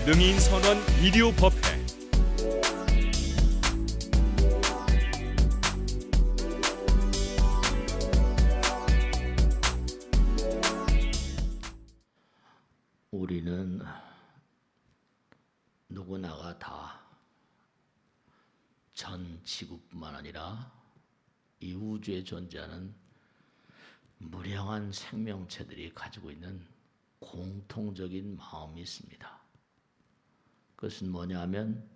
능인선원 비디오법회. 우리는 누구나가 다 전 지구뿐만 아니라 이 우주에 존재하는 무량한 생명체들이 가지고 있는 공통적인 마음이 있습니다. 그것은 뭐냐면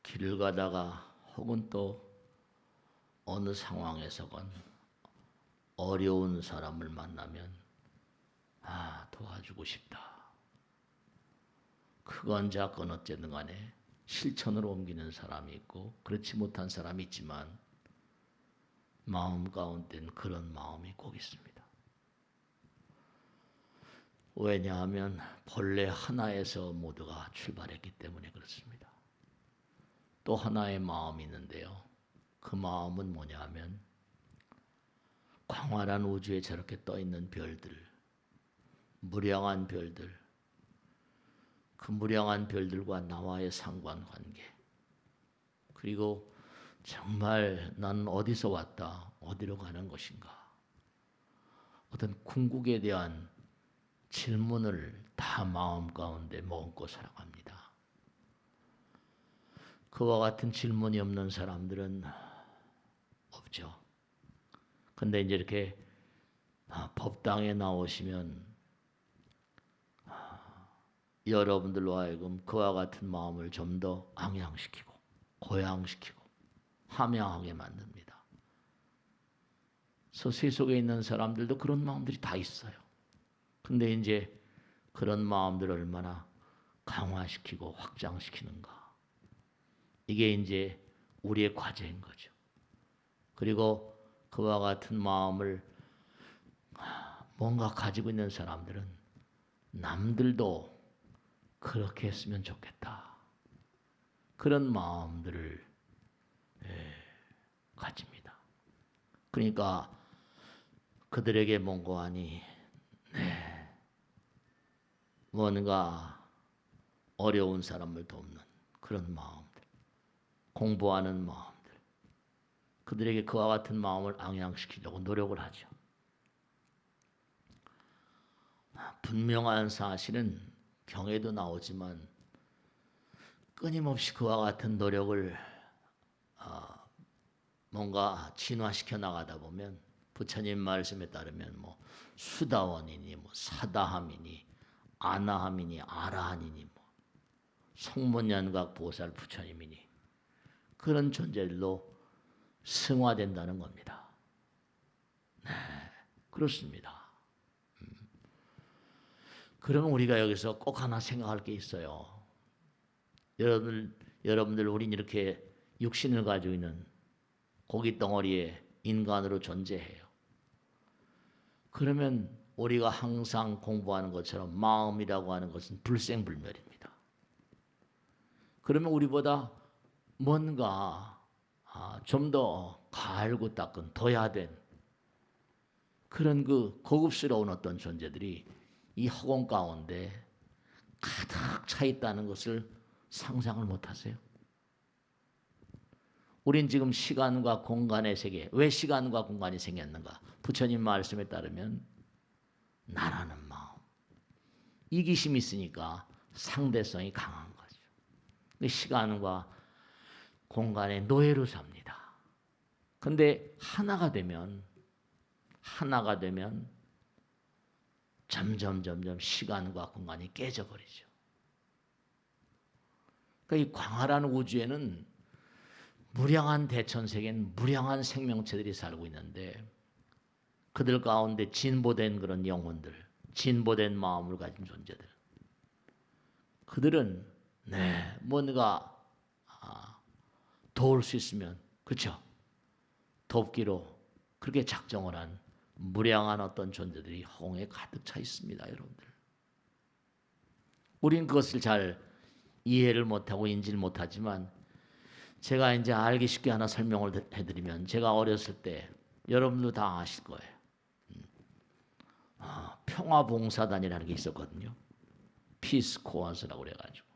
길을 가다가 혹은 또 어느 상황에서건 어려운 사람을 만나면 도와주고 싶다. 크건 작건 어쨌든 간에 실천으로 옮기는 사람이 있고 그렇지 못한 사람이 있지만 마음 가운데는 그런 마음이 꼭 있습니다. 왜냐하면 본래 하나에서 모두가 출발했기 때문에 그렇습니다. 또 하나의 마음이 있는데요. 그 마음은 뭐냐 하면 광활한 우주에 저렇게 떠있는 별들, 무량한 별들, 그 무량한 별들과 나와의 상관관계, 그리고 정말 나는 어디서 왔다, 어디로 가는 것인가, 어떤 궁극에 대한 질문을 다 마음 가운데 머금고 살아갑니다. 그와 같은 질문이 없는 사람들은 없죠. 근데 이제 이렇게 법당에 나오시면 여러분들로 하여금 그와 같은 마음을 좀 더 앙양시키고 고양시키고 함양하게 만듭니다. 세상 속에 있는 사람들도 그런 마음들이 다 있어요. 근데 이제 그런 마음들을 얼마나 강화시키고 확장시키는가, 이게 이제 우리의 과제인 거죠. 그리고 그와 같은 마음을 뭔가 가지고 있는 사람들은 남들도 그렇게 했으면 좋겠다, 그런 마음들을 가집니다. 그러니까 그들에게 뭔고하니 뭔가 어려운 사람을 돕는 그런 마음들, 공부하는 마음들, 그들에게 그와 같은 마음을 앙양시키려고 노력을 하죠. 분명한 사실은 경에도 나오지만 끊임없이 그와 같은 노력을 뭔가 진화시켜 나가다 보면 부처님 말씀에 따르면 뭐 수다원이니 뭐 사다함이니 아나함이니 아라한이니 뭐 성문연각 보살 부처님이니 그런 존재들로 승화된다는 겁니다. 네, 그렇습니다. 그러면 우리가 여기서 꼭 하나 생각할 게 있어요. 여러분들 우린 이렇게 육신을 가지고 있는 고기 덩어리에 인간으로 존재해요. 그러면 우리가 항상 공부하는 것처럼 마음이라고 하는 것은 불생불멸입니다. 그러면 우리보다 뭔가 좀 더 갈고 닦은 둬야 된 그런 그 고급스러운 어떤 존재들이 이 허공 가운데 가득 차 있다는 것을 상상을 못하세요? 우린 지금 시간과 공간의 세계, 왜 시간과 공간이 생겼는가? 부처님 말씀에 따르면 나라는 마음, 이기심이 있으니까 상대성이 강한 거죠. 시간과 공간의 노예로 삽니다. 근데 하나가 되면 점점 시간과 공간이 깨져버리죠. 그러니까 이 광활한 우주에는 무량한 대천세계는 무량한 생명체들이 살고 있는데 그들 가운데 진보된 그런 영혼들, 진보된 마음을 가진 존재들, 그들은 뭔가 도울 수 있으면, 그렇죠? 돕기로 그렇게 작정을 한 무량한 어떤 존재들이 허공에 가득 차 있습니다, 여러분들. 우린 그것을 잘 이해를 못하고 인지를 못하지만 제가 이제 알기 쉽게 하나 설명을 해드리면, 제가 어렸을 때 여러분도 다 아실 거예요. 평화봉사단이라는 게 있었거든요. 피스 코어스라고 그래가지고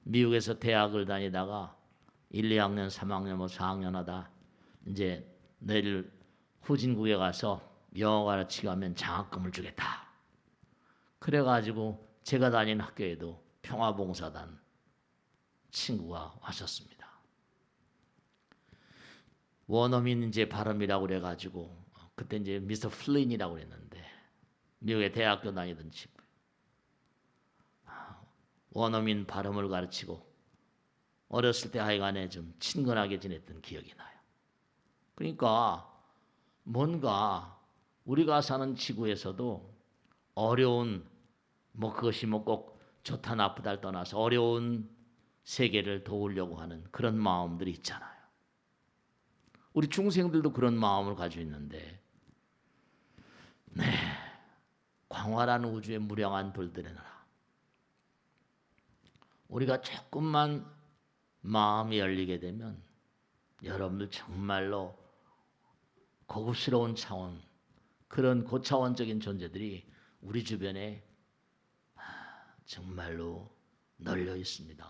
미국에서 대학을 다니다가 1, 2학년, 3학년, 뭐 4학년 하다 이제 내일 후진국에 가서 영어 가르치게 하면 장학금을 주겠다. 그래가지고 제가 다니는 학교에도 평화봉사단 친구가 왔었습니다. 원어민 이제 발음이라고 그래가지고 그때 이제 미스터 플린이라고 그랬는데 미국의 대학교 다니던 친구. 원어민 발음을 가르치고 어렸을 때 하여간에 좀 친근하게 지냈던 기억이 나요. 그러니까 뭔가 우리가 사는 지구에서도 어려운 뭐 그것이 뭐 꼭 좋다 나쁘다를 떠나서 어려운 세계를 도우려고 하는 그런 마음들이 있잖아요. 우리 중생들도 그런 마음을 가지고 있는데 광활한 우주의 무량한 돌들의 나라 우리가 조금만 마음이 열리게 되면 여러분들 정말로 고급스러운 차원 그런 고차원적인 존재들이 우리 주변에 정말로 널려 있습니다.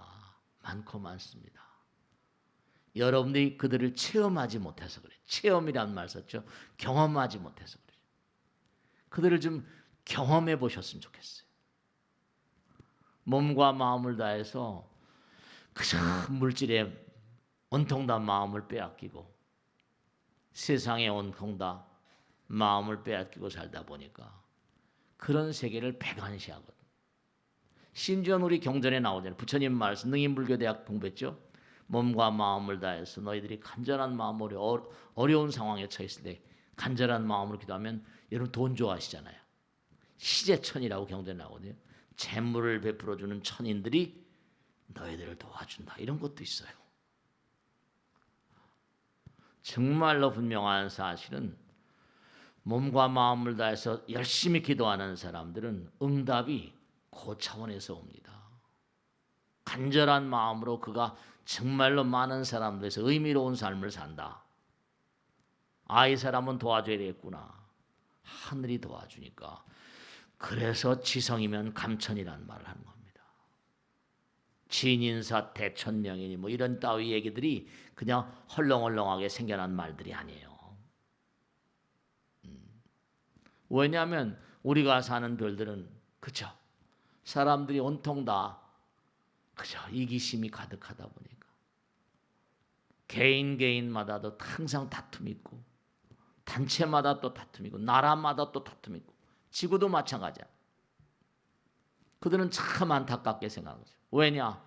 많고 많습니다. 여러분들이 그들을 체험하지 못해서 그래요. 체험이라는 말 썼죠. 경험하지 못해서 그래요. 그들을 좀 경험해 보셨으면 좋겠어요. 몸과 마음을 다해서 그저 물질에 온통 다 마음을 빼앗기고 세상에 온통 다 마음을 빼앗기고 살다 보니까 그런 세계를 배관시하거든요. 심지어 우리 경전에 나오잖아요. 부처님 말씀 능인불교대학 공부했죠. 몸과 마음을 다해서 너희들이 간절한 마음으로 어려운 상황에 처했을 때 간절한 마음으로 기도하면 여러분 돈 좋아하시잖아요. 시제천이라고 경전에 나오거든요. 재물을 베풀어주는 천인들이 너희들을 도와준다. 이런 것도 있어요. 정말로 분명한 사실은 몸과 마음을 다해서 열심히 기도하는 사람들은 응답이 그 차원에서 옵니다. 간절한 마음으로 그가 정말로 많은 사람들에서 의미로운 삶을 산다. 이 사람은 도와줘야 되겠구나. 하늘이 도와주니까. 그래서 지성이면 감천이라는 말을 하는 겁니다. 진인사 대천명이니 뭐 이런 따위 얘기들이 그냥 헐렁헐렁하게 생겨난 말들이 아니에요. 왜냐하면 우리가 사는 별들은 그죠? 사람들이 온통 다 그죠? 이기심이 가득하다 보니까 개인마다도 항상 다툼이 있고 단체마다 또 다툼이 있고 나라마다 또 다툼이 있고 지구도 마찬가지야. 그들은 참 안타깝게 생각하는 거죠. 왜냐?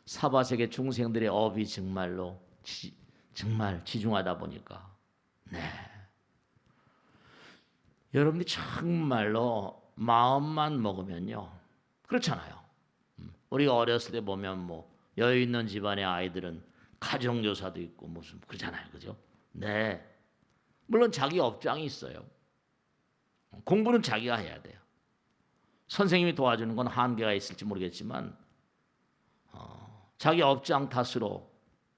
사바세계 중생들의 업이 정말로 정말 지중하다 보니까 여러분들이 정말로 마음만 먹으면요. 그렇잖아요. 우리가 어렸을 때 보면 뭐 여유 있는 집안의 아이들은 가정교사도 있고 무슨 그러잖아요. 그죠? 네. 물론 자기 업장이 있어요. 공부는 자기가 해야 돼요. 선생님이 도와주는 건 한계가 있을지 모르겠지만 자기 업장 탓으로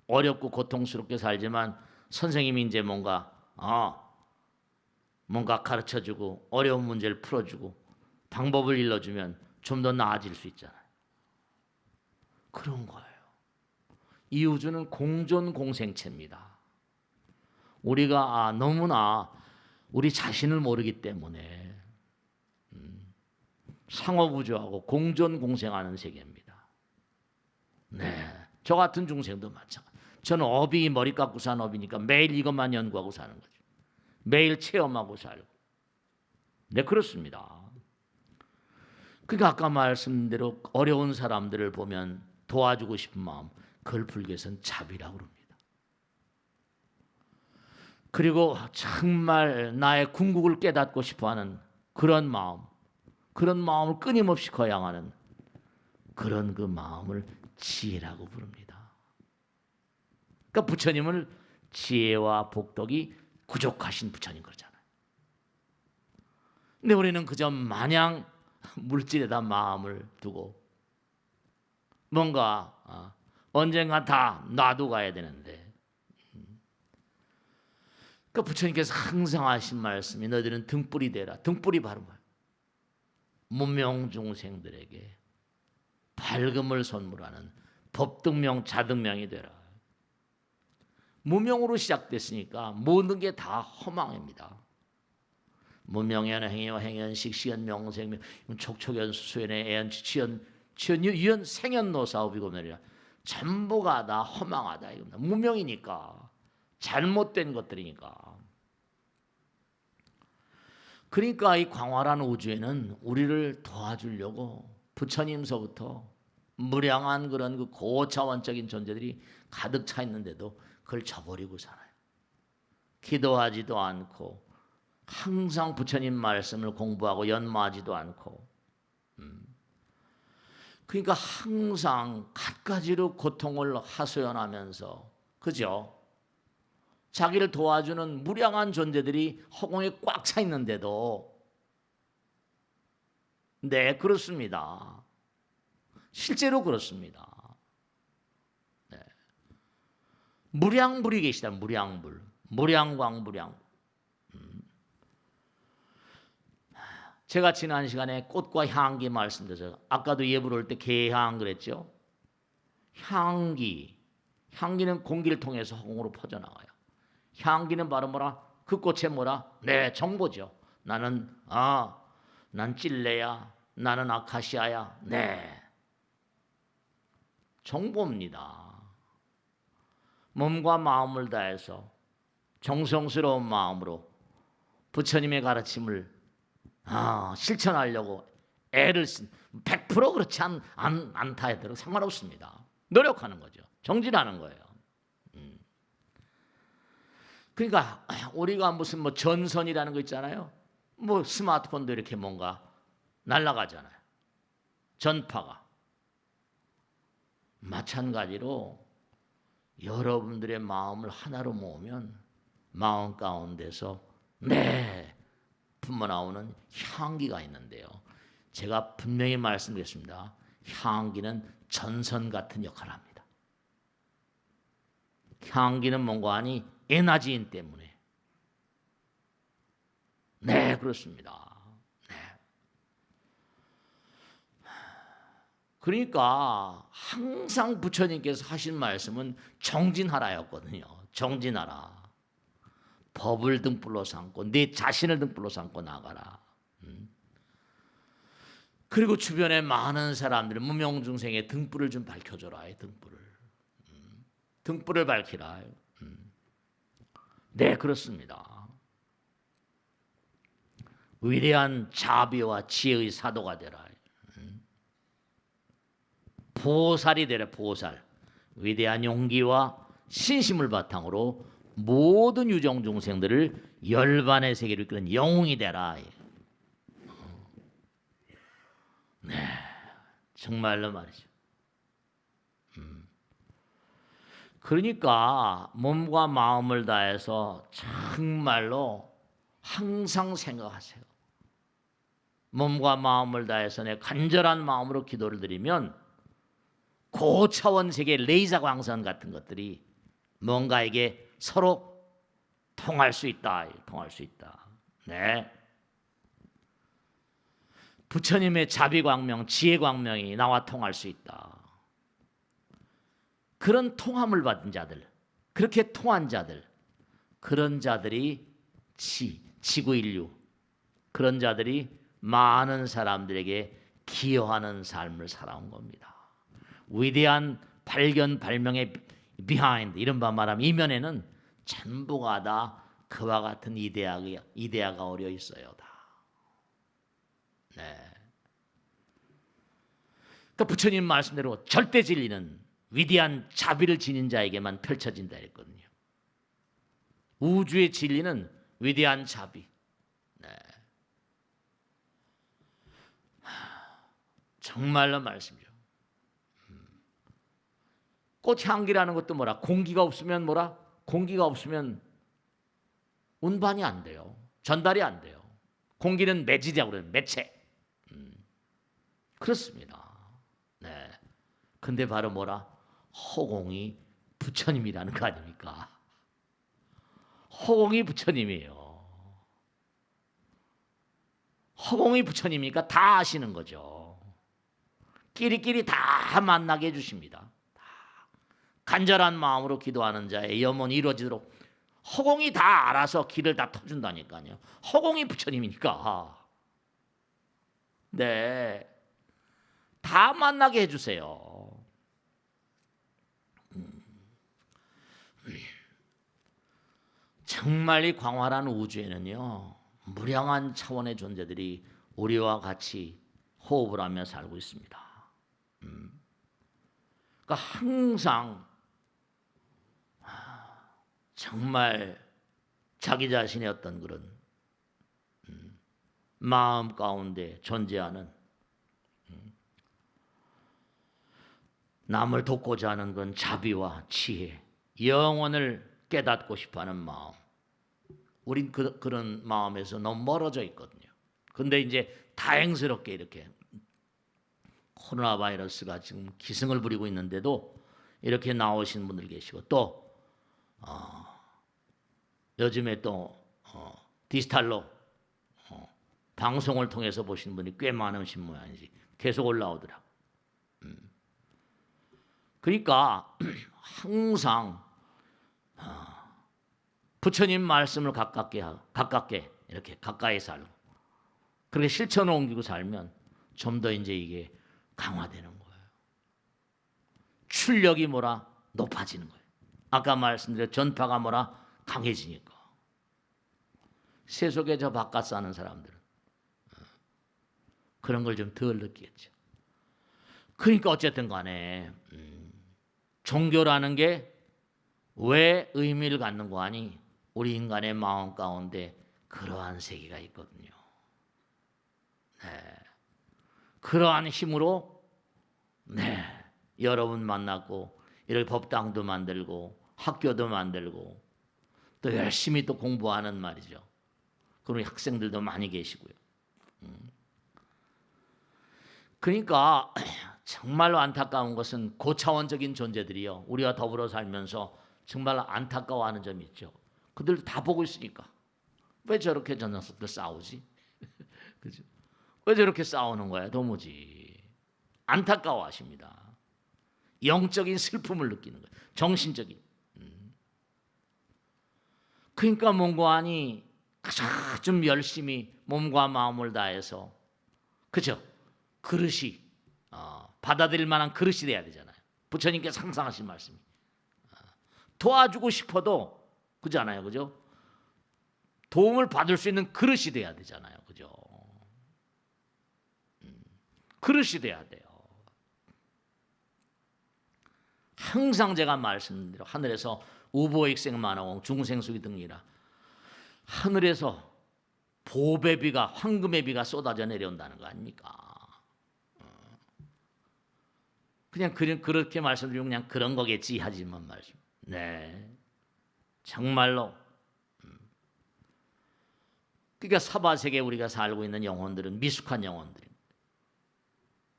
어렵고 고통스럽게 살지만 선생님이 이제 뭔가 가르쳐주고 어려운 문제를 풀어주고 방법을 일러주면 좀 더 나아질 수 있잖아요. 그런 거예요. 이 우주는 공존공생체입니다. 우리가 너무나 우리 자신을 모르기 때문에 상호부조하고 공존공생하는 세계입니다. 저 같은 중생도 마찬가지. 저는 업이 머리 깎고 사는 업이니까 매일 이것만 연구하고 사는 거죠. 매일 체험하고 살고. 그렇습니다. 그러니까 아까 말씀대로 어려운 사람들을 보면 도와주고 싶은 마음, 그걸 불교에서는 자비라고 그럽니다. 그리고 정말 나의 궁극을 깨닫고 싶어하는 그런 마음을 끊임없이 거양하는 그런 그 마음을 지혜라고 부릅니다. 그러니까 부처님을 지혜와 복덕이 부족하신 부처님 그러잖아요. 근데 우리는 그저 마냥 물질에다 마음을 두고 뭔가 언젠가 다 놔두고 가야 되는데 그러니까 부처님께서 항상 하신 말씀이 너희들은 등불이 되라. 등불이 바로 뭐예요? 무명 중생들에게 밝음을 선물하는 법등명 자등명이 되라. 무명으로 시작됐으니까 모든 게 다 허망입니다. 무명연 행여 행연식 시연 명생명 촉촉연 수연의 애연 치연 유연 생연 노사업이고 말이야. 전부가 다 허망하다 이겁니다. 무명이니까 잘못된 것들이니까. 그러니까 이 광활한 우주에는 우리를 도와주려고 부처님서부터 무량한 그런 그 고차원적인 존재들이 가득 차 있는데도 그걸 저버리고 살아요. 기도하지도 않고 항상 부처님 말씀을 공부하고 연마하지도 않고 그러니까 항상 갖가지로 고통을 하소연하면서 그죠? 자기를 도와주는 무량한 존재들이 허공에 꽉 차 있는데도 네 그렇습니다. 실제로 그렇습니다. 네. 무량불이 계시다. 무량불 무량광무량. 제가 지난 시간에 꽃과 향기 말씀드렸어요. 아까도 예불 올 때 개향 그랬죠. 향기는 공기를 통해서 허공으로 퍼져나가요. 향기는 바로 뭐라? 그 꽃의 뭐라? 네, 정보죠. 난 찔레야. 나는 아카시아야. 네, 정보입니다. 몸과 마음을 다해서 정성스러운 마음으로 부처님의 가르침을 실천하려고 애를 쓴 100% 그렇지 않다 해도 상관없습니다. 노력하는 거죠. 정진하는 거예요. 그러니까 우리가 무슨 뭐 전선이라는 거 있잖아요. 뭐 스마트폰도 이렇게 뭔가 날아가잖아요. 전파가. 마찬가지로 여러분들의 마음을 하나로 모으면 마음 가운데서 품어나오는 향기가 있는데요. 제가 분명히 말씀드렸습니다. 향기는 전선 같은 역할을 합니다. 향기는 뭔가 하니 에너지인 때문에. 네, 그렇습니다. 네. 그러니까 항상 부처님께서 하신 말씀은 정진하라였거든요. 정진하라. 법을 등불로 삼고 내 자신을 등불로 삼고 나가라. 그리고 주변에 많은 사람들 무명중생의 등불을 좀 밝혀줘라. 등불을 밝히라. 네, 그렇습니다. 위대한 자비와 지혜의 사도가 되라. 보살이 되라. 보살. 위대한 용기와 신심을 바탕으로 모든 유정 중생들을 열반의 세계로 이끄는 영웅이 되라. 네, 정말로 말이죠. 그러니까 몸과 마음을 다해서 정말로 항상 생각하세요. 몸과 마음을 다해서 내 간절한 마음으로 기도를 드리면 고차원 세계 레이저 광선 같은 것들이 뭔가에게 서로 통할 수 있다. 통할 수 있다. 네. 부처님의 자비광명, 지혜광명이 나와 통할 수 있다. 그런 통함을 받은 자들, 그렇게 통한 자들, 그런 자들이 지구 인류, 그런 자들이 많은 사람들에게 기여하는 삶을 살아온 겁니다. 위대한 발견, 발명의 비하인드, 이른바 말하면 이면에는 전부가 다 그와 같은 이데아가 어려 있어요. 다. 네. 그러니까 부처님 말씀대로 절대 진리는 위대한 자비를 지닌 자에게만 펼쳐진다 했거든요. 우주의 진리는 위대한 자비. 네. 정말로 말씀이죠. 꽃향기라는 것도 뭐라? 공기가 없으면 뭐라? 공기가 없으면 운반이 안 돼요. 전달이 안 돼요. 공기는 매질이라고 그래요. 매체. 그렇습니다. 네. 근데 바로 뭐라? 허공이 부처님이라는 거 아닙니까? 허공이 부처님이에요. 허공이 부처님이니까 다 아시는 거죠. 끼리끼리 다 만나게 해주십니다. 간절한 마음으로 기도하는 자의 염원이 이루어지도록 허공이 다 알아서 길을 다 터준다니까요. 허공이 부처님이니까. 네, 다 만나게 해주세요. 정말 이 광활한 우주에는요, 무량한 차원의 존재들이 우리와 같이 호흡을 하며 살고 있습니다. 그러니까 항상 정말 자기 자신의 어떤 그런 마음 가운데 존재하는 남을 돕고자 하는 건 자비와 지혜, 영혼을 깨닫고 싶어하는 마음. 우린 그런 마음에서 너무 멀어져 있거든요. 근데 이제 다행스럽게 이렇게 코로나 바이러스가 지금 기승을 부리고 있는데도 이렇게 나오신 분들 계시고 또 요즘에 또 디지털로 방송을 통해서 보시는 분이 꽤 많으신 모양이지. 계속 올라오더라고. 그러니까 항상 부처님 말씀을 가깝게 이렇게 가까이 살고 그렇게 실천을 옮기고 살면 좀 더 이제 이게 강화되는 거예요. 출력이 뭐라 높아지는 거예요. 아까 말씀드린 전파가 뭐라 강해지니까. 세속에 저 바깥 사는 사람들은 그런 걸 좀 덜 느끼겠죠. 그러니까 어쨌든 간에 종교라는 게 왜 의미를 갖는 거 아니? 우리 인간의 마음 가운데 그러한 세계가 있거든요. 네. 그러한 힘으로 여러분 만났고 이렇게 법당도 만들고 학교도 만들고 또 열심히 또 공부하는 말이죠. 그런 학생들도 많이 계시고요. 그러니까 정말로 안타까운 것은 고차원적인 존재들이요, 우리와 더불어 살면서 정말 안타까워하는 점이 있죠. 그들도 다 보고 있으니까 왜 저렇게 저 녀석들 싸우지? 그죠? 왜 저렇게 싸우는 거야? 도무지 안타까워하십니다. 영적인 슬픔을 느끼는 거예요. 정신적인. 그러니까 뭔가하니 좀 열심히 몸과 마음을 다해서, 그죠? 그릇이 받아들일 만한 그릇이 돼야 되잖아요. 부처님께서 항상 하신 말씀이 도와주고 싶어도 그잖아요, 그죠? 도움을 받을 수 있는 그릇이 돼야 되잖아요, 그죠? 그릇이 돼야 돼요. 항상 제가 말씀드린 대로 하늘에서 우보익생 만화공 중생수기 등이라 하늘에서 보배 비가, 황금의 비가 쏟아져 내려온다는 거 아닙니까? 그냥 그렇게 말씀드리면 그냥 그런 거겠지 하지만 말씀. 네, 정말로. 그러니까 사바세계에 우리가 살고 있는 영혼들은 미숙한 영혼들입니다.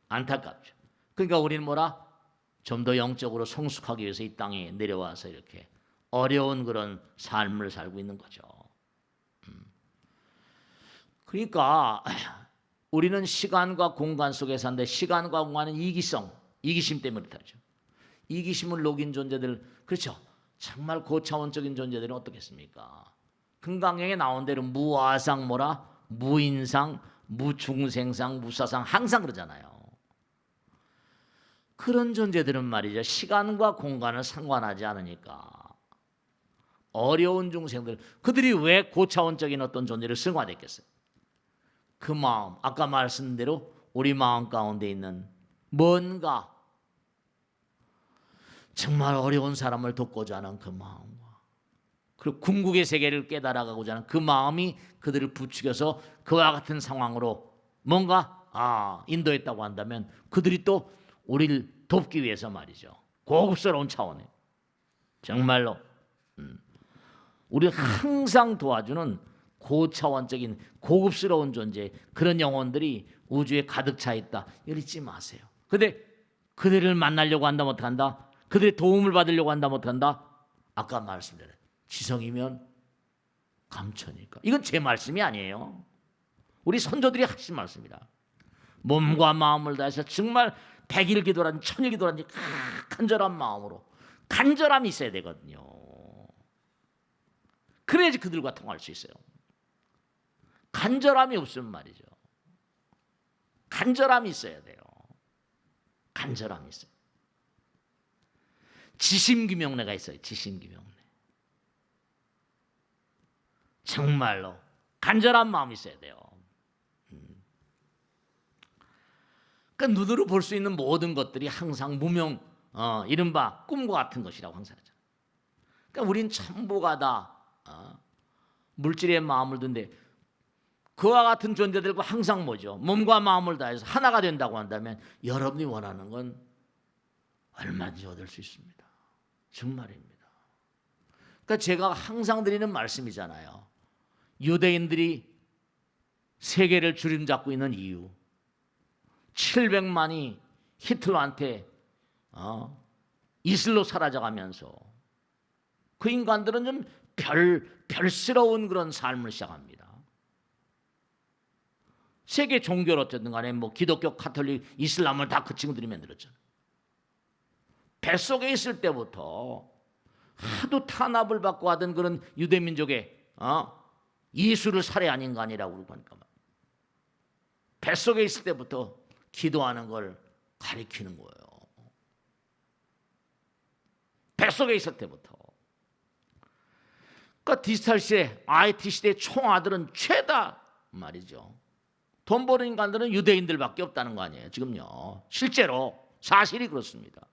안타깝죠. 그러니까 우리는 뭐라? 좀 더 영적으로 성숙하기 위해서 이 땅에 내려와서 이렇게 어려운 그런 삶을 살고 있는 거죠. 그러니까 우리는 시간과 공간 속에 사는데 시간과 공간은 이기심 때문에 그렇죠. 이기심을 녹인 존재들, 그렇죠. 정말 고차원적인 존재들은 어떻겠습니까? 금강경에 나온 대로 무아상 뭐라? 무인상, 무중생상, 무사상 항상 그러잖아요. 그런 존재들은 말이죠. 시간과 공간을 상관하지 않으니까 어려운 중생들, 그들이 왜 고차원적인 어떤 존재를 승화됐겠어요? 그 마음, 아까 말씀드린 대로 우리 마음 가운데 있는 뭔가 정말 어려운 사람을 돕고자 하는 그 마음과 그리고 궁극의 세계를 깨달아가고자 하는 그 마음이 그들을 부추겨서 그와 같은 상황으로 뭔가 인도했다고 한다면 그들이 또 우리를 돕기 위해서 말이죠. 고급스러운 차원에 정말로 우리를 항상 도와주는 고차원적인 고급스러운 존재, 그런 영혼들이 우주에 가득 차 있다. 이걸 잊지 마세요. 근데 그들을 만나려고 한다면 어떡한다? 그들의 도움을 받으려고 한다면 어떡한다? 아까 말씀드린 지성이면 감천이니까. 이건 제 말씀이 아니에요. 우리 선조들이 하신 말씀이다. 몸과 마음을 다해서 정말 100일 기도라든지 1000일 기도라든지 간절한 마음으로 간절함이 있어야 되거든요. 그래야지 그들과 통할 수 있어요. 간절함이 없으면 말이죠. 간절함이 있어야 돼요. 간절함이 있어요. 지심기명례가 있어요. 지심기명례. 정말로 간절한 마음이 있어야 돼요. 그러니까 눈으로 볼 수 있는 모든 것들이 항상 무명, 이른바 꿈과 같은 것이라고 항상 하죠. 그러니까 우린 전부가 다 물질의 마음을 둔데 그와 같은 존재들과 항상 뭐죠? 몸과 마음을 다해서 하나가 된다고 한다면 여러분이 원하는 건 얼마든지 얻을 수 있습니다. 정말입니다. 그러니까 제가 항상 드리는 말씀이잖아요. 유대인들이 세계를 주름잡고 있는 이유, 700만이 히틀러한테 이슬로 사라져가면서 그 인간들은 좀 별스러운 그런 삶을 시작합니다. 세계 종교를 어쨌든 간에 뭐 기독교, 카톨릭, 이슬람을 다 그 친구들이 만들었잖아요. 뱃속에 있을 때부터 하도 탄압을 받고 하던 그런 유대민족의 예수를 살해한 인간이라고 그러니까 뱃속에 있을 때부터 기도하는 걸 가리키는 거예요. 뱃속에 있을 때부터. 그러니까 디지털 시대, IT 시대의 총아들은 죄다 말이죠. 돈 버는 인간들은 유대인들밖에 없다는 거 아니에요. 지금요. 실제로 사실이 그렇습니다.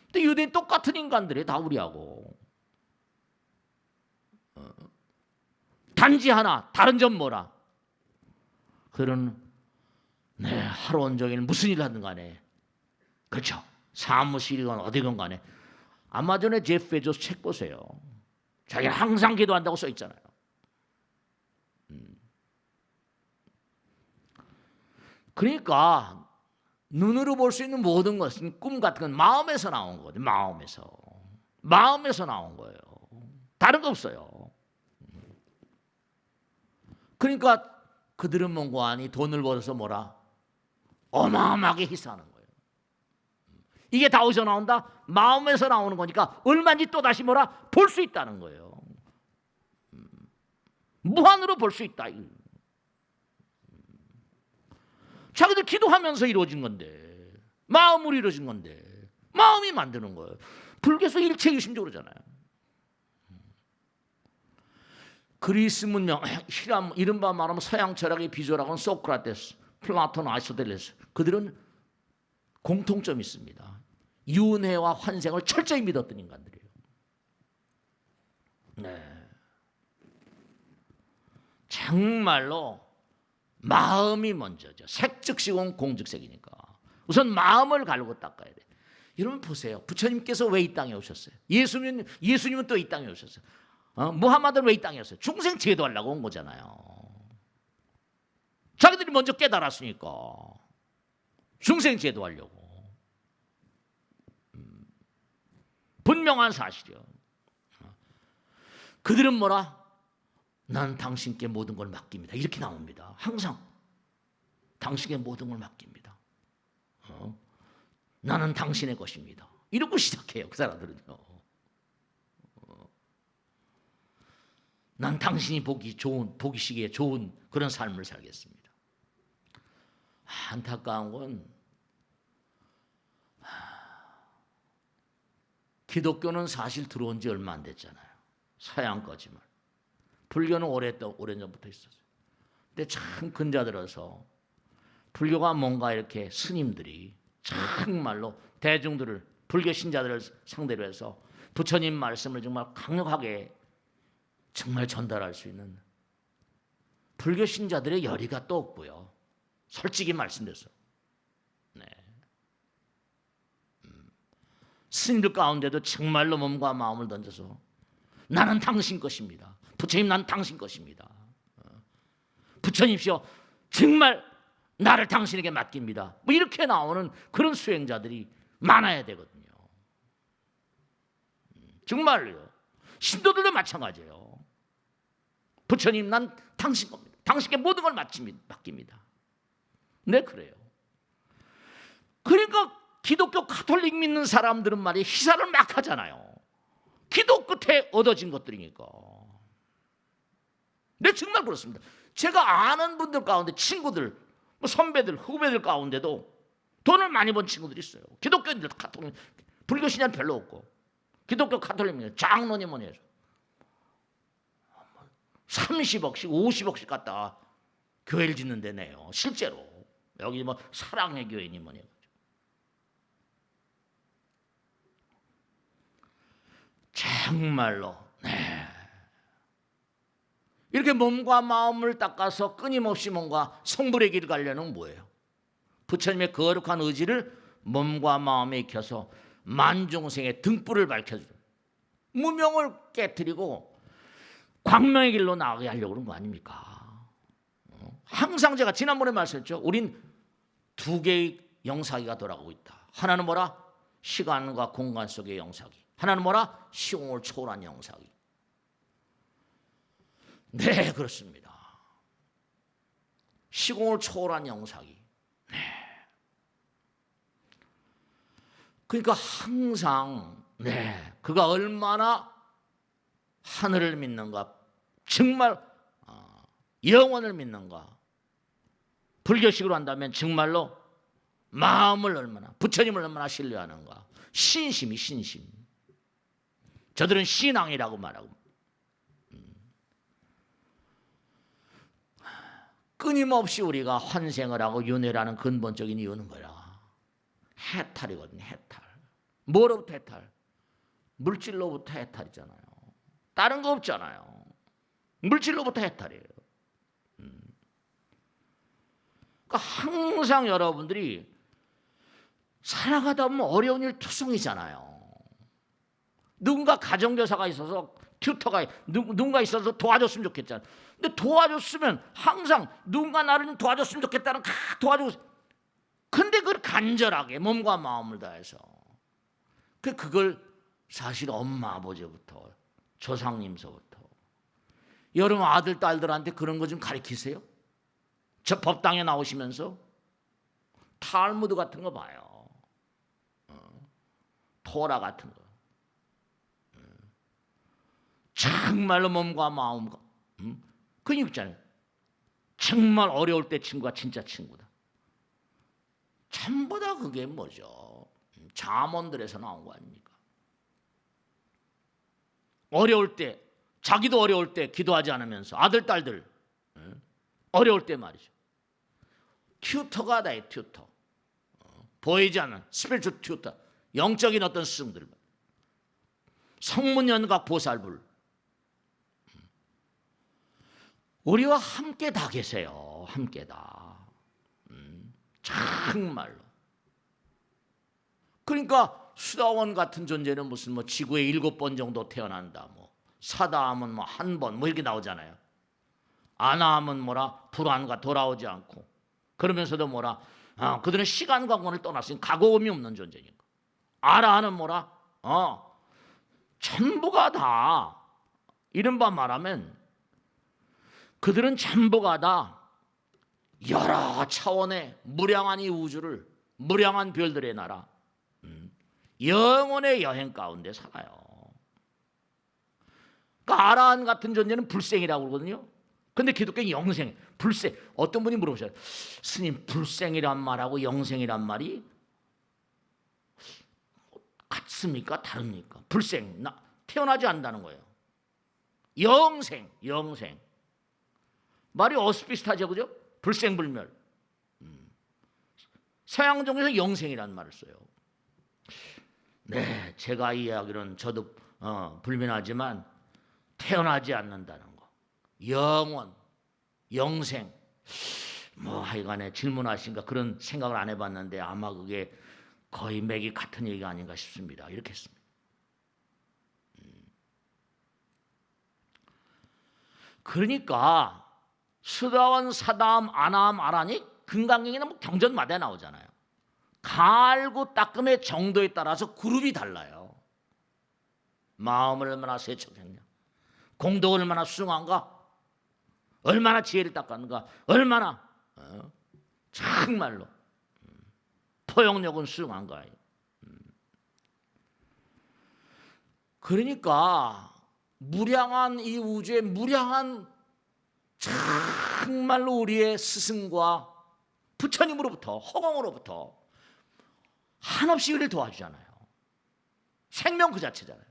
근데 유대인 똑같은 인간들이 다 우리하고. 단지 하나 다른 점 뭐라? 그들은 하루 온종일 무슨 일 하든 간에 그렇죠. 사무실이건 어디건 간에 아마존의 제프 베조스 책 보세요. 자기는 항상 기도한다고 써 있잖아요. 그러니까 눈으로 볼 수 있는 모든 것은 꿈 같은 건 마음에서 나온 거거든요. 마음에서 나온 거예요. 다른 거 없어요. 그러니까 그들은 뭔가 아니 돈을 벌어서 뭐라 어마어마하게 희생하는 거예요. 이게 다 어디서 나온다? 마음에서 나오는 거니까 얼마인지 또 다시 뭐라 볼 수 있다는 거예요. 무한으로 볼 수 있다. 자기들 기도하면서 이루어진 건데, 마음으로 이루어진 건데, 마음이 만드는 거예요. 불교에서 일체유심적으로잖아요. 그리스 문명, 이른바 말하면 서양 철학의 비주라고는 소크라테스, 플라톤, 아리스토텔레스. 그들은 공통점이 있습니다. 윤회와 환생을 철저히 믿었던 인간들이에요. 네. 정말로 마음이 먼저죠. 색즉시공 공즉색이니까. 우선 마음을 가르고 닦아야 돼. 여러분 보세요. 부처님께서 왜 이 땅에 오셨어요? 예수님은 또 이 땅에 오셨어요. 무함마드는 왜 이 땅에 왔어요? 중생 제도하려고 온 거잖아요. 자기들이 먼저 깨달았으니까 중생 제도하려고. 분명한 사실이요. 그들은 뭐라? 난 당신께 모든 걸 맡깁니다. 이렇게 나옵니다. 항상 당신께 모든 걸 맡깁니다. 나는 당신의 것입니다. 이러고 시작해요. 그 사람들은요. 난 당신이 보기시기에 좋은 그런 삶을 살겠습니다. 안타까운 건 기독교는 사실 들어온 지 얼마 안 됐잖아요. 서양 거지만. 불교는 오래전부터 있었어요. 근데 참 근자 들어서 불교가 뭔가 이렇게 스님들이 정말로 대중들을, 불교 신자들을 상대로 해서 부처님 말씀을 정말 강력하게 정말 전달할 수 있는 불교 신자들의 열의가 또 없고요. 솔직히 말씀드려서. 네. 스님들 가운데도 정말로 몸과 마음을 던져서 나는 당신 것입니다. 부처님 난 당신 것입니다. 부처님시여 정말 나를 당신에게 맡깁니다. 뭐 이렇게 나오는 그런 수행자들이 많아야 되거든요. 정말로요. 신도들도 마찬가지예요. 부처님 난 당신 겁니다. 당신께 모든 걸 맡깁니다. 네 그래요. 그러니까 기독교 가톨릭 믿는 사람들은 말이에요, 희사를 막 하잖아요. 기도 끝에 얻어진 것들이니까. 네, 정말 그렇습니다. 제가 아는 분들 가운데 친구들, 뭐 선배들, 후배들 가운데도 돈을 많이 번 친구들이 있어요. 기독교인들, 가톨릭, 불교 신자는 별로 없고 기독교 가톨릭 장로님 뭐니 해서 30억씩 50억씩 갖다 교회를 짓는 데 내요. 실제로 여기 뭐 사랑의 교회니 뭐니 해가지고. 정말로 이렇게 몸과 마음을 닦아서 끊임없이 뭔가 성불의 길을 가려는 뭐예요? 부처님의 거룩한 의지를 몸과 마음에 익혀서 만중생의 등불을 밝혀주는, 무명을 깨뜨리고 광명의 길로 나가게 하려고 그런 거 아닙니까? 항상 제가 지난번에 말씀했죠. 우린 두 개의 영사기가 돌아가고 있다. 하나는 뭐라? 시간과 공간 속의 영사기. 하나는 뭐라? 시공을 초월한 영사기. 네, 그렇습니다. 시공을 초월한 영사기. 네. 그러니까 항상 그가 얼마나 하늘을 믿는가, 정말 영원을 믿는가, 불교식으로 한다면 정말로 마음을 얼마나, 부처님을 얼마나 신뢰하는가, 신심이 신심. 저들은 신앙이라고 말하고 끊임없이 우리가 환생을 하고 윤회를 하는 근본적인 이유는 뭐야? 해탈이거든요. 해탈. 뭐로부터 해탈? 물질로부터 해탈이잖아요. 다른 거 없잖아요. 물질로부터 해탈이에요. 그러니까 항상 여러분들이 살아가다 보면 어려운 일 투성이잖아요. 누군가 가정교사가 있어서 튜터가 누군가 있어서 도와줬으면 좋겠잖아요. 근데 도와줬으면 항상 누군가 나를 도와줬으면 좋겠다는 도와주고, 근데 그걸 간절하게 몸과 마음을 다해서 그걸 사실 엄마 아버지부터 조상님서부터 여러분 아들 딸들한테 그런 거 좀 가르치세요. 저 법당에 나오시면서 탈무드 같은 거 봐요. 토라 같은 거. 정말로 몸과 마음과 그 있잖아요. 정말 어려울 때 친구가 진짜 친구다. 전부 다 그게 뭐죠? 잠언들에서 나온 거 아닙니까? 어려울 때, 자기도 어려울 때 기도하지 않으면서 아들 딸들 어려울 때 말이죠. 튜터가 다요. 튜터. 보이지 않는 스피리추얼 튜터. 영적인 어떤 스승들. 성문연각 보살불. 우리와 함께 다 계세요. 함께 다. 정말로. 그러니까 수다원 같은 존재는 무슨 뭐 지구에 7번 정도 태어난다. 뭐 사다하면 뭐 한 번 뭐 이렇게 나오잖아요. 아나하면 뭐라 불안과 돌아오지 않고, 그러면서도 뭐라 그들은 시간과 공간을 떠났으니 가고음이 없는 존재니까. 아라하는 뭐라 전부가 다 이른바 말하면 그들은 전부가 다 여러 차원의 무량한 이 우주를, 무량한 별들의 나라, 영혼의 여행 가운데 살아요. 그러니까 아라한 같은 존재는 불생이라고 그러거든요. 근데 기독교는 영생, 불생. 어떤 분이 물어보셔요. 스님, 불생이란 말하고 영생이란 말이 같습니까? 다릅니까? 불생, 태어나지 않는다는 거예요. 영생, 영생. 말이 어스비슷하죠, 그죠? 불생불멸. 서양 종교에서 영생이라는 말을 써요. 네, 제가 이야기는 저도 불민하지만 태어나지 않는다는 거, 영원, 영생. 뭐 하여간에 질문하신가 그런 생각을 안 해봤는데 아마 그게 거의 맥이 같은 얘기가 아닌가 싶습니다. 이렇게 했습니다. 그러니까 수다원, 사다함, 아나함, 아라니 금강경에는 뭐 경전마다 나오잖아요. 갈고 닦음의 정도에 따라서 그룹이 달라요. 마음을 얼마나 세척했냐, 공덕을 얼마나 수용한가, 얼마나 지혜를 닦았는가, 얼마나 정말로 포용력은 수용한 거예요. 그러니까 무량한 이 우주의 무량한 정말로 우리의 스승과 부처님으로부터 허공으로부터 한없이 우리를 도와주잖아요. 생명 그 자체잖아요.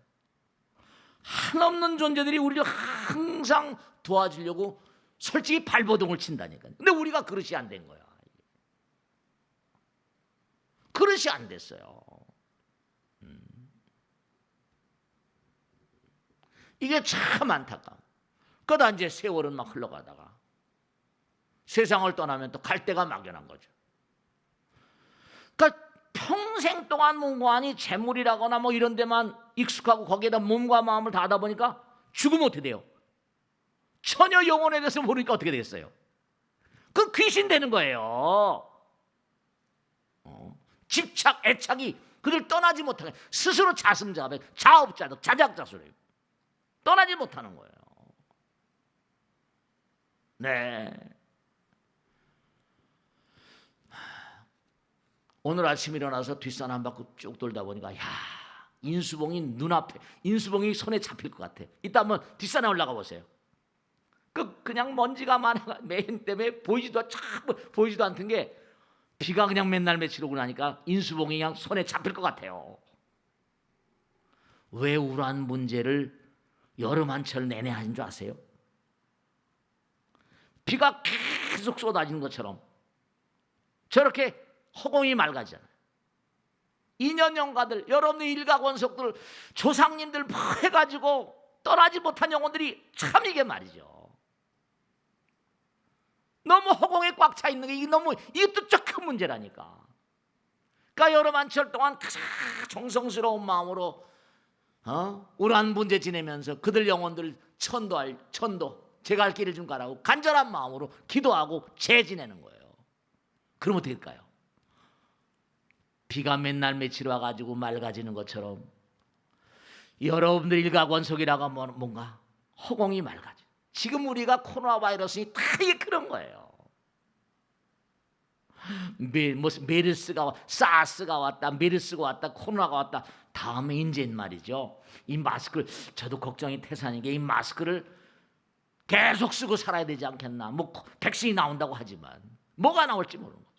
한없는 존재들이 우리를 항상 도와주려고 솔직히 발버둥을 친다니까요. 근데 우리가 그릇이 안 된 거야. 그릇이 안 됐어요. 이게 참 안타까워. 그러다 이제 세월은 막 흘러가다가 세상을 떠나면 또 갈 데가 막연한 거죠. 그러니까 평생 동안 몸관이 재물이라거나 뭐 이런 데만 익숙하고 거기에다 몸과 마음을 다하다 보니까 죽으면 어떻게 돼요? 전혀 영혼에 대해서 모르니까 어떻게 되겠어요? 그건 귀신 되는 거예요. 집착, 애착이 그들 떠나지 못하게 스스로 자승자배, 자업자득, 자작자수래요. 떠나지 못하는 거예요. 네. 오늘 아침 일어나서 뒷산 한 바퀴 쭉 돌다 보니까 야, 인수봉이 눈앞에, 인수봉이 손에 잡힐 것 같아. 이따 한번 뒷산에 올라가 보세요. 그냥 먼지가 많아 매연 때문에 보이지도 않던 게 비가 그냥 맨날 며칠 오고 나니까 인수봉이 그냥 손에 잡힐 것 같아요. 왜 우란 문제를 여름 한철 내내 하신 줄 아세요? 비가 계속 쏟아지는 것처럼 저렇게 허공이 맑아지잖아요. 인연영가들, 여러분의 일가원속들, 조상님들 뭐 해가지고 떠나지 못한 영혼들이 참 이게 말이죠. 너무 허공에 꽉 차 있는 게 이것도 조금 문제라니까. 그러니까 여름 한철 동안 가장 정성스러운 마음으로 우란 문제 지내면서 그들 영혼들 천도 제가 할 길을 좀 가라고 간절한 마음으로 기도하고 재 지내는 거예요. 그럼 어떻게 될까요? 비가 맨날 며칠 와가지고 맑아지는 것처럼 여러분들 일가원속이라고 하면 뭔가 허공이 맑아져. 지금 우리가 코로나 바이러스니 다 이게 그런 거예요. 메르스가 사스가 왔다, 메르스가 왔다, 코로나가 왔다. 다음에 이제는 말이죠. 이 마스크를 저도 걱정이 태산인 게 이 마스크를 계속 쓰고 살아야 되지 않겠나. 뭐 백신이 나온다고 하지만 뭐가 나올지 모르는 거죠.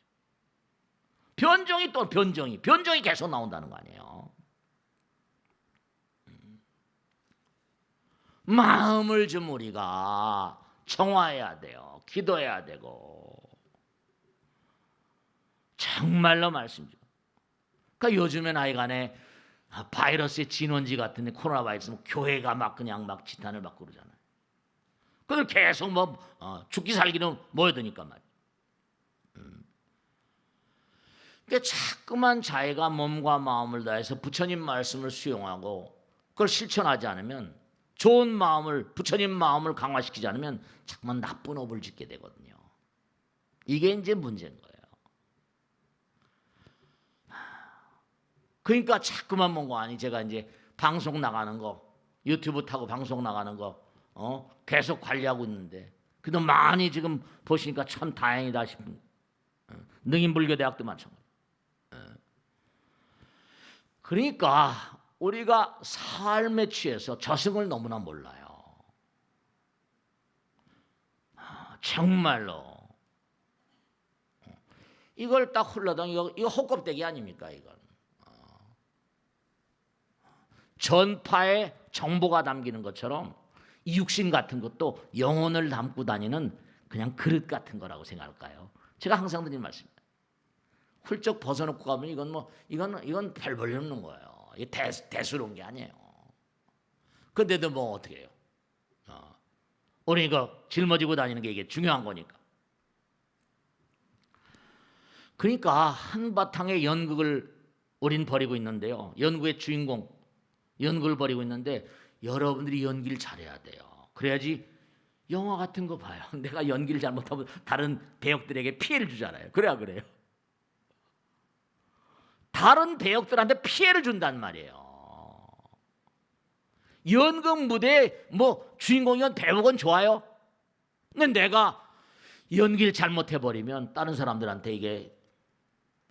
변종이 계속 나온다는 거 아니에요. 마음을 좀 우리가 정화해야 돼요. 기도해야 되고. 정말로 말씀이죠. 그러니까 요즘엔 하여간에 바이러스의 진원지 같은데 코로나 바이러스는 교회가 막 그냥 막 지탄을 받고 그러잖아요. 그들 계속 죽기 살기는 모여드니까 말이에요. 그러니까 자꾸만 자기가 몸과 마음을 다해서 부처님 말씀을 수용하고 그걸 실천하지 않으면 좋은 마음을 부처님 마음을 강화시키지 않으면 자꾸만 나쁜 업을 짓게 되거든요. 이게 이제 문제인 거예요. 그러니까 자꾸만 뭔가 아니 제가 이제 방송 나가는 거 유튜브 타고 방송 나가는 거 계속 관리하고 있는데 그래도 많이 지금 보시니까 참 다행이다 싶은 능인불교대학도 마찬가지. 그러니까 우리가 삶에 취해서 저승을 너무나 몰라요. 정말로 이걸 딱 흘러당 이거 헛껍데기 아닙니까 이건. 전파에 정보가 담기는 것처럼 이 육신 같은 것도 영혼을 담고 다니는 그냥 그릇 같은 거라고 생각할까요? 제가 항상 드리는 말씀입니다. 훌쩍 벗어놓고 가면 이건 별 볼일 없는 거예요. 이게 대수로운 게 아니에요. 근데도 뭐 어떻게 해요? 우리 이거 짊어지고 다니는 게 이게 중요한 거니까. 그러니까 한바탕의 연극을 우린 벌이고 있는데요. 연극의 주인공, 연극을 벌이고 있는데 여러분들이 연기를 잘해야 돼요. 그래야지 영화 같은 거 봐요. 내가 연기를 잘못하면 다른 배역들에게 피해를 주잖아요. 그래요. 다른 배역들한테 피해를 준단 말이에요. 연극 무대에 뭐 주인공이건 배우건 좋아요. 근데 내가 연기를 잘못해버리면 다른 사람들한테 이게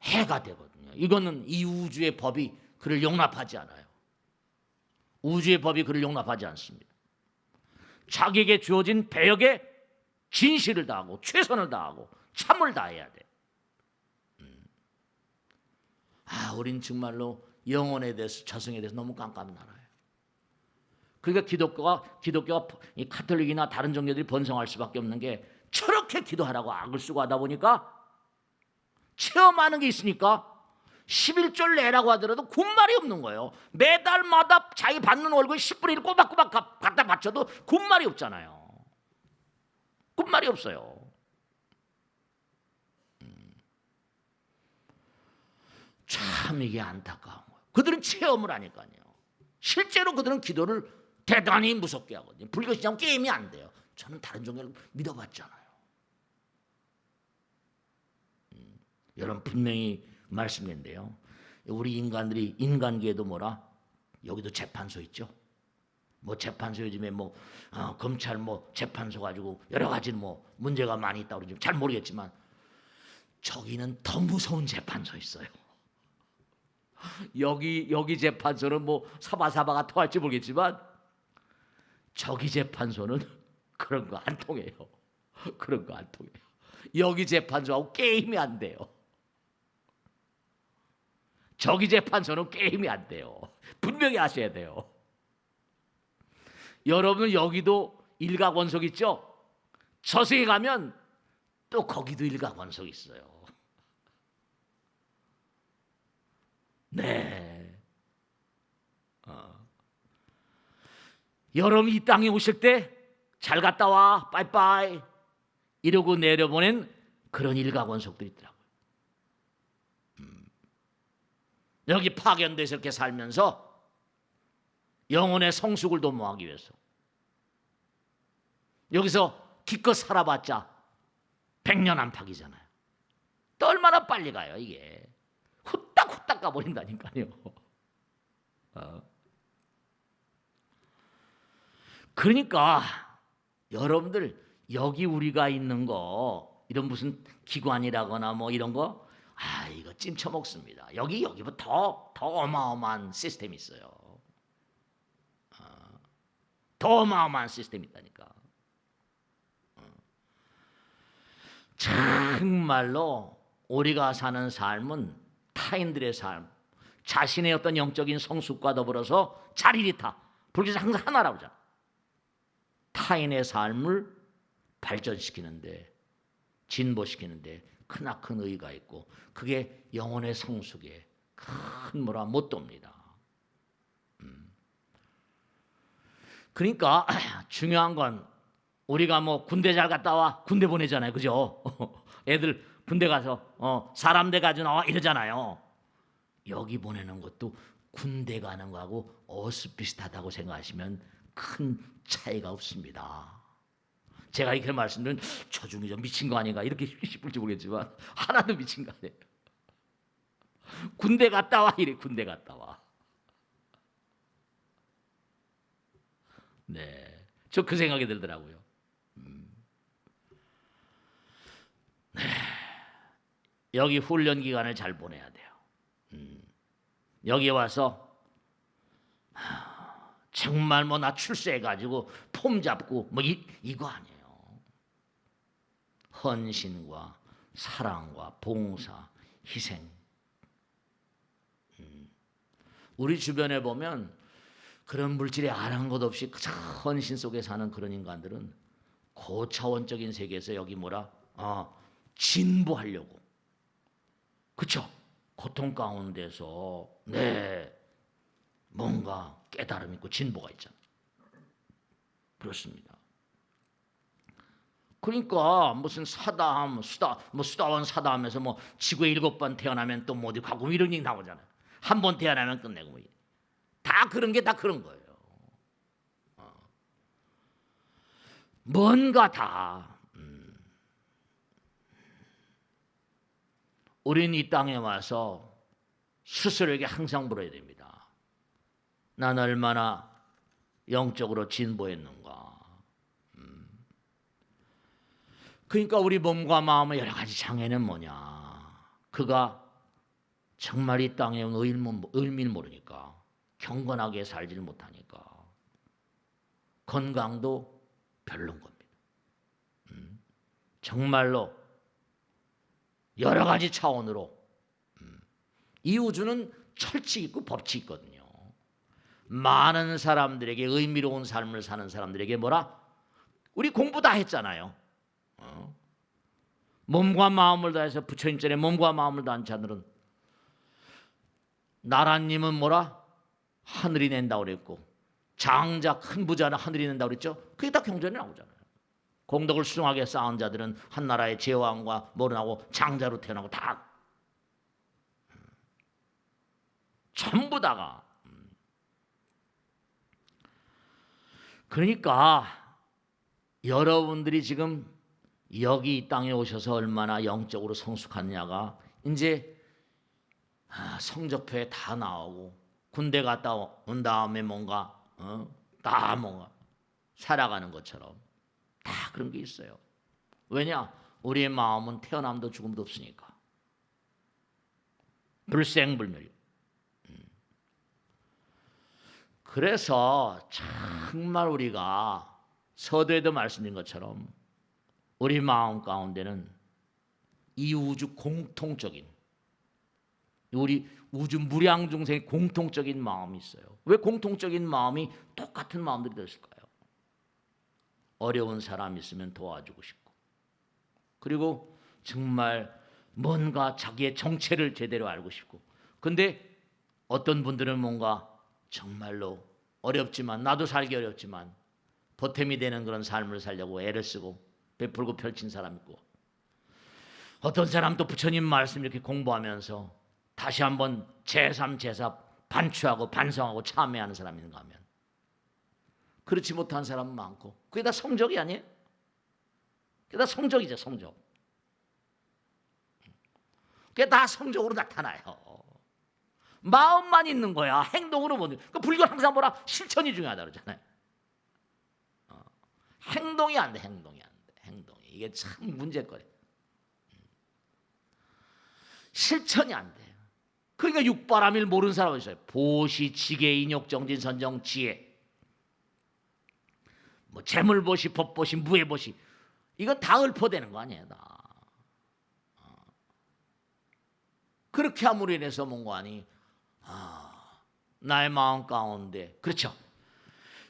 해가 되거든요. 이거는 이 우주의 법이 그를 용납하지 않아요. 우주의 법이 그를 용납하지 않습니다. 자기에게 주어진 배역에 진실을 다하고 최선을 다하고 참을 다해야 돼. 우린 정말로 영혼에 대해서, 저승에 대해서 너무 깜깜이 알아요. 그러니까 기독교가 이 카톨릭이나 다른 종교들이 번성할 수밖에 없는 게 저렇게 기도하라고 악을 쓰고 하다 보니까 체험하는 게 있으니까 11절 내라고 하더라도 군말이 없는 거예요. 매달마다 자기 받는 월급 10분의 1 꼬박꼬박 갖다 바쳐도 군말이 없잖아요. 군말이 없어요. 참 이게 안타까운 거예요. 그들은 체험을 하니까요. 실제로 그들은 기도를 대단히 무섭게 하거든요. 불교신앙은 게임이 안 돼요. 저는 다른 종교를 믿어봤잖아요. 여러분 분명히 말씀인데요. 우리 인간들이 인간계에도 뭐라 여기도 재판소 있죠. 뭐 재판소 요즘에 검찰 재판소 가지고 여러 가지 문제가 많이 있다고 그러죠. 잘 모르겠지만 저기는 더 무서운 재판소 있어요. 여기 재판소는 사바사바가 통할지 모르겠지만 저기 재판소는 그런 거 안 통해요. 그런 거 안 통해요. 여기 재판소하고 게임이 안 돼요. 저기 재판소는 게임이 안 돼요. 분명히 아셔야 돼요. 여러분은 여기도 일가권속 있죠? 저승에 가면 또 거기도 일가권속 있어요. 네. 여러분이 이 땅에 오실 때 잘 갔다 와, 빠이빠이 이러고 내려보낸 그런 일가권속도 있더라고요. 여기 파견돼서 이렇게 살면서 영혼의 성숙을 도모하기 위해서 여기서 기껏 살아봤자 100년 안팎이잖아요. 또 얼마나 빨리 가요 이게. 후딱 가버린다니까요. 그러니까 여러분들 여기 우리가 있는 거 이런 무슨 기관이라거나 이런 거 이거 찜쳐 먹습니다. 여기보다 더 어마어마한 시스템이 있어요. 더 어마어마한 시스템이 있다니까. 정말로 우리가 사는 삶은 타인들의 삶, 자신의 어떤 영적인 성숙과 더불어서 자리리타, 불교에서 항상 하나라고 하잖아. 타인의 삶을 발전시키는데, 진보시키는데 크나큰 의의가 있고 그게 영혼의 성숙에 큰 못도입니다. 그러니까 중요한 건 우리가 군대 잘 갔다 와, 군대 보내잖아요, 그죠? 애들 군대 가서 사람대 가져 나와 이러잖아요. 여기 보내는 것도 군대 가는 거하고 어슷비슷하다고 생각하시면 큰 차이가 없습니다. 제가 이렇게 말씀드리면 저 중에 좀 미친 거 아닌가 이렇게 싶을지 모르겠지만 하나도 미친 거 아니에요. 군대 갔다 와 이래. 군대 갔다 와. 네, 저 그 생각이 들더라고요. 네, 여기 훈련 기간을 잘 보내야 돼요. 여기 와서 정말 나 출세해가지고 폼 잡고 이거 아니에요. 헌신과 사랑과 봉사, 희생. 우리 주변에 보면 그런 물질에 아랑한 것 없이 헌신 속에 사는 그런 인간들은 고차원적인 세계에서 여기 진보하려고, 그렇죠? 고통 가운데서 뭔가 깨달음 있고 진보가 있잖아요. 그렇습니다. 그러니까 무슨 사다함, 수다원 사다함에서 지구에 7번 태어나면 또 어디 가고 이런 얘기 나오잖아요. 한 번 태어나면 끝내고 다 그런 게 다 그런 거예요. 뭔가 다. 우리는 이 땅에 와서 스스로에게 항상 물어야 됩니다. 난 얼마나 영적으로 진보했는가. 그러니까 우리 몸과 마음의 여러 가지 장애는 뭐냐. 그가 정말 이 땅의 의미를 모르니까 경건하게 살지를 못하니까 건강도 별론 겁니다. 정말로 여러 가지 차원으로 이 우주는 철칙 있고 법칙 있거든요. 많은 사람들에게 의미로운 삶을 사는 사람들에게 뭐라? 우리 공부 다 했잖아요. 몸과 마음을 다해서 부처님 전에 몸과 마음을 다한 자들은 나라님은 뭐라? 하늘이 낸다고 그랬고 장자 큰 부자는 하늘이 낸다고 그랬죠. 그게 다 경전에 나오잖아요. 공덕을 수중하게 쌓은 자들은 한 나라의 제왕과 모른하고 장자로 태어나고 다 전부 다가 그러니까 여러분들이 지금 여기 이 땅에 오셔서 얼마나 영적으로 성숙하느냐가 이제 성적표에 다 나오고 군대 갔다 온 다음에 뭔가 다 뭔가 살아가는 것처럼 다 그런 게 있어요. 왜냐? 우리의 마음은 태어남도 죽음도 없으니까 불생불멸이요. 그래서 정말 우리가 서두에도 말씀드린 것처럼 우리 마음 가운데는 이 우주 공통적인 우리 우주 무량 중생의 공통적인 마음이 있어요. 왜 공통적인 마음이 똑같은 마음들이 들었을까요? 어려운 사람 있으면 도와주고 싶고 그리고 정말 뭔가 자기의 정체를 제대로 알고 싶고 근데 어떤 분들은 뭔가 정말로 어렵지만 나도 살기 어렵지만 보탬이 되는 그런 삶을 살려고 애를 쓰고 베풀고 펼친 사람 있고 어떤 사람도 부처님 말씀 이렇게 공부하면서 다시 한번 제3, 제4 반추하고 반성하고 참회하는 사람이 있는가 하면 그렇지 못한 사람은 많고 그게 다 성적이 아니에요? 그게 다 성적이죠. 성적. 그게 다 성적으로 나타나요. 마음만 있는 거야. 행동으로 못. 그 불교는 항상 뭐라 실천이 중요하다 그러잖아요. 행동이 안 돼. 행동이 안 돼. 행동이 이게 참 문제거리. 실천이 안 돼. 그러니까 육바람일 모르는 사람이 있어요. 보시, 지계, 인욕, 정진, 선정, 지혜. 뭐 재물보시, 법보시, 무해보시. 이건 다 읊어대는 거 아니에요. 다. 그렇게 함으로 인해서 뭔가 하니 나의 마음 가운데 그렇죠.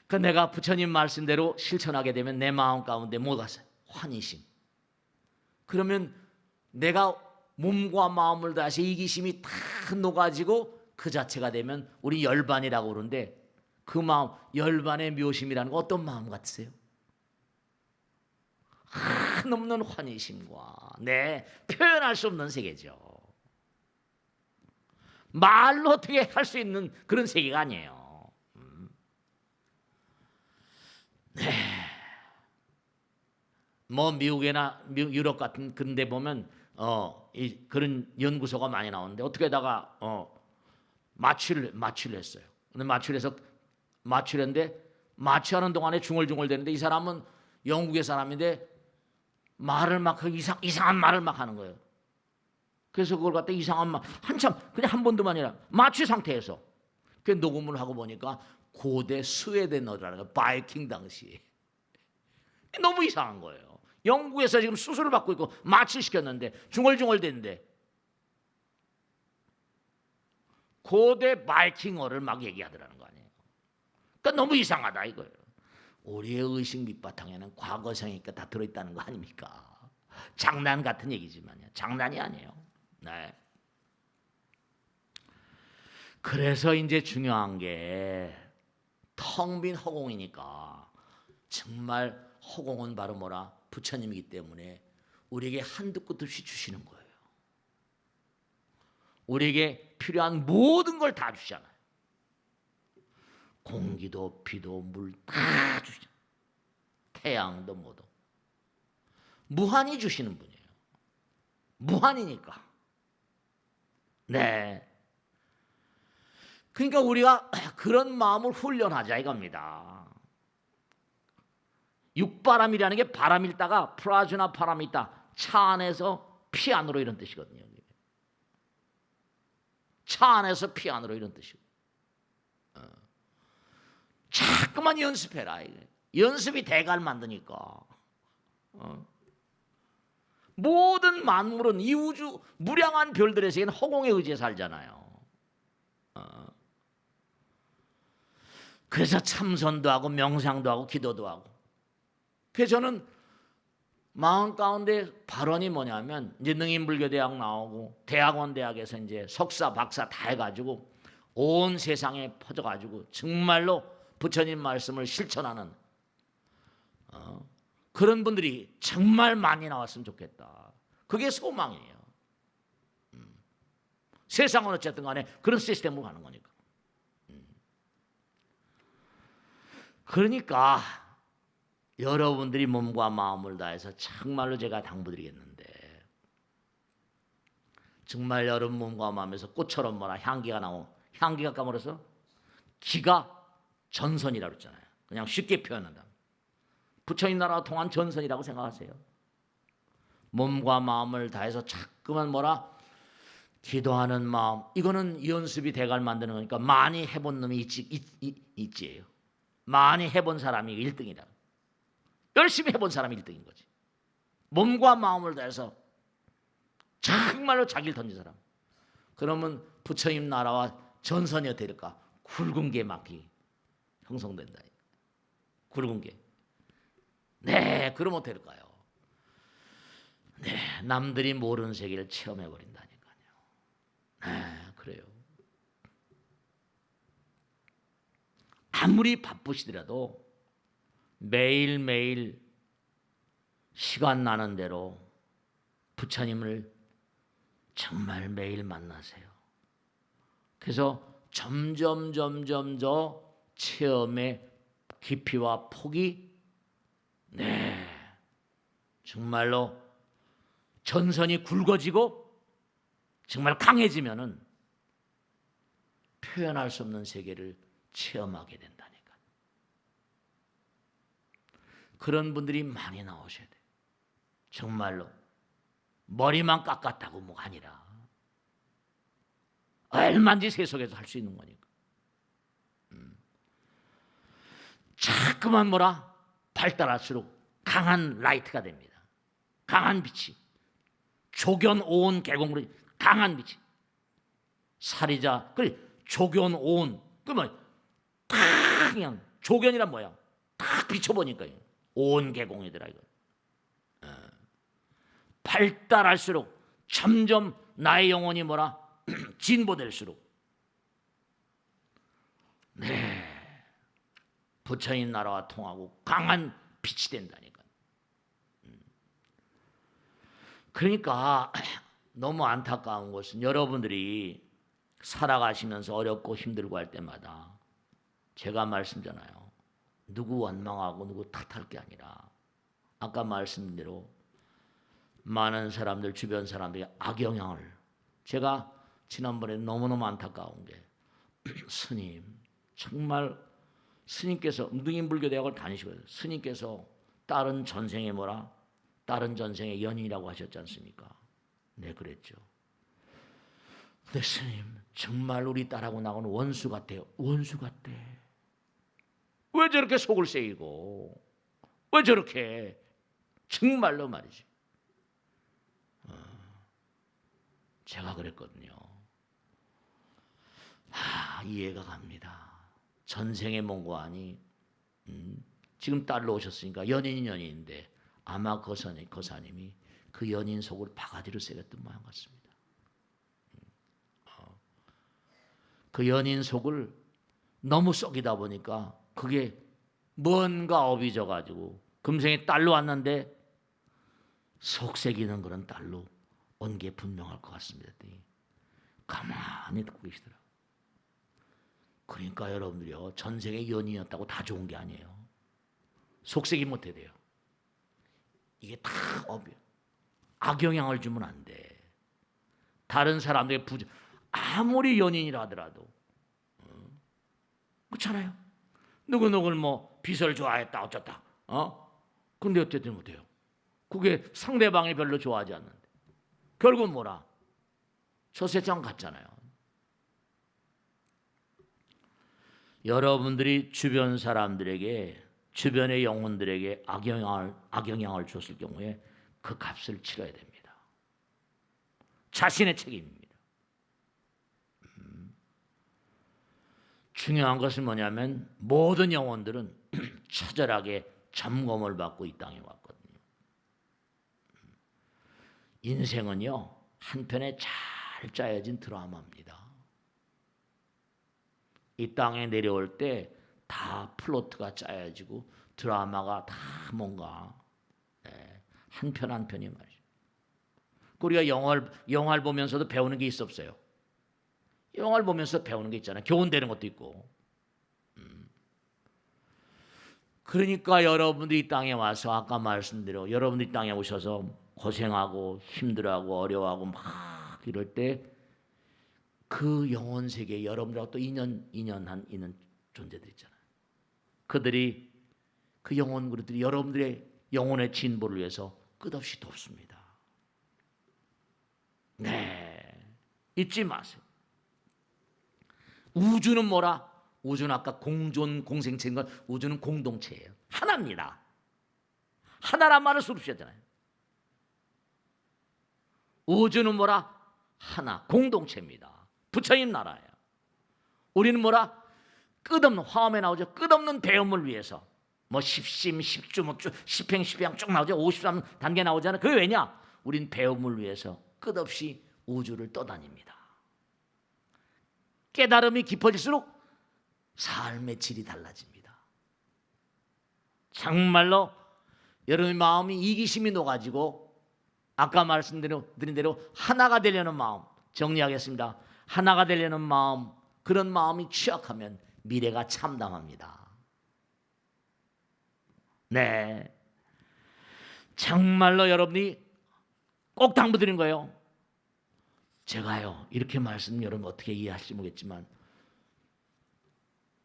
그 내가 부처님 말씀대로 실천하게 되면 내 마음 가운데 뭐가 있어요? 환희심. 그러면 내가 몸과 마음을 다해서 이기심이 다 녹아지고 그 자체가 되면 우리 열반이라고 그러는데 그 마음 열반의 묘심이라는 거 어떤 마음 같으세요? 한없는 환희심과 표현할 수 없는 세계죠. 말로 어떻게 할 수 있는 그런 세계가 아니에요. 뭐 미국이나 유럽 같은 근데 보면 그런 연구소가 많이 나오는데 어떻게다가 마취를 했어요. 근데 마취했는데 마취하는 동안에 중얼중얼대는데 이 사람은 영국의 사람인데 말을 막 이상한 말을 막 하는 거예요. 그래서 그걸 갖다 이상한 말 한참 그냥 한 번도 아니라 마취 상태에서 그 녹음을 하고 보니까 고대 스웨덴어라는 거 바이킹 당시에 너무 이상한 거예요. 영국에서 지금 수술을 받고 있고 마취시켰는데 중얼중얼대는데 고대 바이킹어를 막 얘기하더라는 거 아니에요. 그러니까 너무 이상하다 이거예요. 우리의 의식 밑바탕에는 과거성이니까 다 들어있다는 거 아닙니까? 장난 같은 얘기지만요. 장난이 아니에요. 네. 그래서 이제 중요한 게 텅 빈 허공이니까 정말 허공은 바로 뭐라? 부처님이기 때문에 우리에게 한두 끝 없이 주시는 거예요. 우리에게 필요한 모든 걸 다 주시잖아요. 공기도 피도 물 다 주시죠. 태양도 뭐도 무한히 주시는 분이에요. 무한이니까. 네. 그러니까 우리가 그런 마음을 훈련하자 이겁니다. 육바람이라는 게 바람이 있다가 프라주나 바람이 있다. 차 안에서 피 안으로 이런 뜻이거든요. 차 안에서 피아노로 이런 뜻이고. 자꾸만 연습해라. 이게. 연습이 대가를 만드니까. 모든 만물은 이 우주 무량한 별들의 세계는 허공에 의지해 살잖아요. 그래서 참선도 하고 명상도 하고 기도도 하고. 그래서 저는 마음 가운데 발언이 뭐냐면 이제 능인불교대학 나오고 대학에서 이제 석사 박사 다 해가지고 온 세상에 퍼져가지고 정말로 부처님 말씀을 실천하는 그런 분들이 정말 많이 나왔으면 좋겠다. 그게 소망이에요. 세상은 어쨌든 간에 그런 시스템으로 가는 거니까. 그러니까 여러분들이 몸과 마음을 다해서 정말로 제가 당부드리겠는데 정말 여러분 몸과 마음에서 꽃처럼 뭐라 향기가 나오고 향기가 까물어서 기가 전선이라고 그랬잖아요. 그냥 쉽게 표현한다. 부처님 나라와 통한 전선이라고 생각하세요. 몸과 마음을 다해서 자꾸만 뭐라 기도하는 마음. 이거는 연습이 대가를 만드는 거니까 많이 해본 놈이 있지예요. 많이 해본 사람이 1등이다. 열심히 해본 사람이 1등인 거지. 몸과 마음을 다해서 정말로 자기를 던진 사람. 그러면 부처님 나라와 전선이 어떻게 될까? 굵은 게 막히 형성된다. 굵은 게. 네, 그럼 어떻게 될까요? 네, 남들이 모르는 세계를 체험해 버린다니까요. 네, 그래요. 아무리 바쁘시더라도 매일매일 시간 나는 대로 부처님을 정말 매일 만나세요. 그래서 점점 저 체험의 깊이와 폭이 정말로 전선이 굵어지고 정말 강해지면은 표현할 수 없는 세계를 체험하게 된다니까. 그런 분들이 많이 나오셔야 돼요. 정말로 머리만 깎았다고 뭐가 아니라 얼마든지 세속에서 할 수 있는 거니까. 자꾸만 뭐라 발달할수록 강한 라이트가 됩니다. 강한 빛이 조견 오온 계공으로 강한 빛이 사리자 그래 조견 오온 그러면 딱 그냥 조견이란 뭐야? 딱 비춰보니까요. 오온 계공이더라 이거. 발달할수록 점점 나의 영혼이 뭐라 진보될수록 부처님 나라와 통하고 강한 빛이 된다니까. 그러니까 너무 안타까운 것은 여러분들이 살아가시면서 어렵고 힘들고 할 때마다 제가 말씀드잖아요. 누구 원망하고 누구 탓할 게 아니라 아까 말씀드린 대로 많은 사람들 주변 사람들이 악영향을 제가 지난번에 너무너무 안타까운 게 스님 정말 스님께서 능인불교대학을 다니시고요. 스님께서 다른 전생에 뭐라 다른 전생의 연인이라고 하셨지 않습니까? 네 그랬죠. 근데 스님 정말 우리 딸하고 나하고는 원수 같아요. 원수 같대. 왜 저렇게 속을 새이고 왜 저렇게 정말로 말이지. 제가 그랬거든요. 이해가 갑니다. 전생의 몸과아니 지금 딸로 오셨으니까 연인인데 아마 거사님이 그 연인 속을 바가지로 새겼던 모양 같습니다. 그 연인 속을 너무 썩이다 보니까 그게 뭔가 업이 져가지고 금생에 딸로 왔는데 속새기는 그런 딸로 온 게 분명할 것 같습니다. 가만히 듣고 계시더라고요. 그러니까 여러분들이요 전생의 연인이었다고 다 좋은 게 아니에요. 속색이 못해야 돼요. 이게 다 업이에요. 악영향을 주면 안 돼. 다른 사람들의 아무리 연인이라 하더라도 그렇잖아요. 누구누구를 뭐 비서를 좋아했다 어쩌다 근데 어쨌든 못해요. 그게 상대방이 별로 좋아하지 않는데 결국은 뭐라 저 세상 같잖아요. 여러분들이 주변 사람들에게, 주변의 영혼들에게 악영향을 줬을 경우에 그 값을 치러야 됩니다. 자신의 책임입니다. 중요한 것은 뭐냐면 모든 영혼들은 처절하게 점검을 받고 이 땅에 왔거든요. 인생은요, 한편에 잘 짜여진 드라마입니다. 이 땅에 내려올 때 다 플로트가 짜여지고 드라마가 다 뭔가 한 편 한 편이 말이죠. 우리가 영화를 보면서도 배우는 게 있어 없어요? 영화를 보면서 배우는 게 있잖아요. 교훈되는 것도 있고. 그러니까 여러분들이 이 땅에 와서 아까 말씀대로 여러분들이 이 땅에 오셔서 고생하고 힘들어하고 어려워하고 막 이럴 때 그 영혼 세계에 여러분들하고 또 인연한 있는 존재들 있잖아요. 그들이 그 영혼 그룹들이 여러분들의 영혼의 진보를 위해서 끝없이 돕습니다. 네, 잊지 마세요. 우주는 뭐라? 우주는 아까 공존 공생체인 건 우주는 공동체예요. 하나입니다. 하나란 말을 수록하셨잖아요. 우주는 뭐라? 하나, 공동체입니다. 부처님 나라예요. 우리는 뭐라? 끝없는, 화엄에 나오죠. 끝없는 배움을 위해서 뭐 십심, 십주, 뭐 십행, 십양 쭉 나오죠. 53단계 나오잖아요. 그게 왜냐? 우린 배움을 위해서 끝없이 우주를 떠다닙니다. 깨달음이 깊어질수록 삶의 질이 달라집니다. 정말로 여러분의 마음이 이기심이 녹아지고 아까 말씀드린 대로 하나가 되려는 마음, 정리하겠습니다. 하나가 되려는 마음, 그런 마음이 취약하면 미래가 참담합니다. 네, 정말로 여러분이 꼭 당부드린 거예요. 제가요 이렇게 말씀 여러분 어떻게 이해하실지 모르겠지만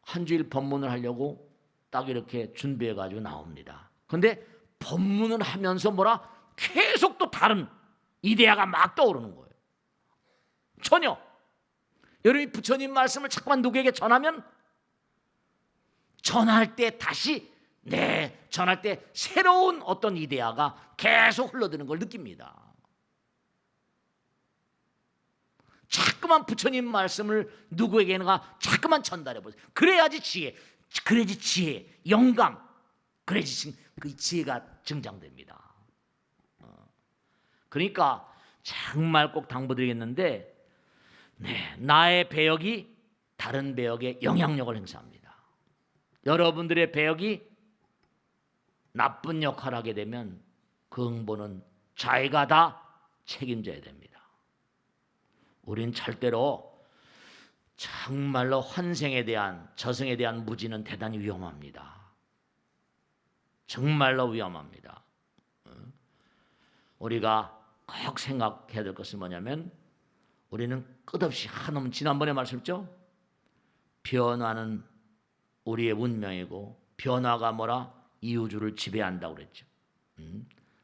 한 주일 법문을 하려고 딱 이렇게 준비해 가지고 나옵니다. 그런데 법문을 하면서 뭐라 계속 또 다른 이데아가 막 떠오르는 거예요. 전혀 여러분이 부처님 말씀을 자꾸만 누구에게 전하면 전할 때 다시 전할 때 새로운 어떤 이데아가 계속 흘러드는 걸 느낍니다. 자꾸만 부처님 말씀을 누구에게나 자꾸만 전달해 보세요. 그래야지 지혜, 영감, 그래야지 그 지혜가 증장됩니다. 그러니까 정말 꼭 당부드리겠는데, 나의 배역이 다른 배역에 영향력을 행사합니다. 여러분들의 배역이 나쁜 역할을 하게 되면 그 응보는 자기가 다 책임져야 됩니다. 우린 절대로 정말로 환생에 대한 저승에 대한 무지는 대단히 위험합니다. 정말로 위험합니다. 우리가 꼭 생각해야 될 것은 뭐냐면 우리는 끝없이 한없이 지난번에 말씀했죠? 변화는 우리의 운명이고 변화가 뭐라? 이 우주를 지배한다고 그랬죠.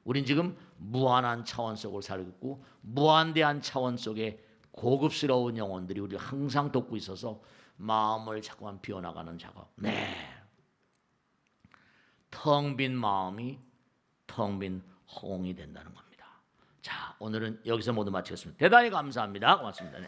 우린 지금 무한한 차원 속을 살고 있고 무한대한 차원 속에 고급스러운 영혼들이 우리를 항상 돕고 있어서 마음을 자꾸만 비워나가는 작업. 텅 빈 마음이 텅 빈 허공이 된다는 겁니다. 자, 오늘은 여기서 모두 마치겠습니다. 대단히 감사합니다. 고맙습니다.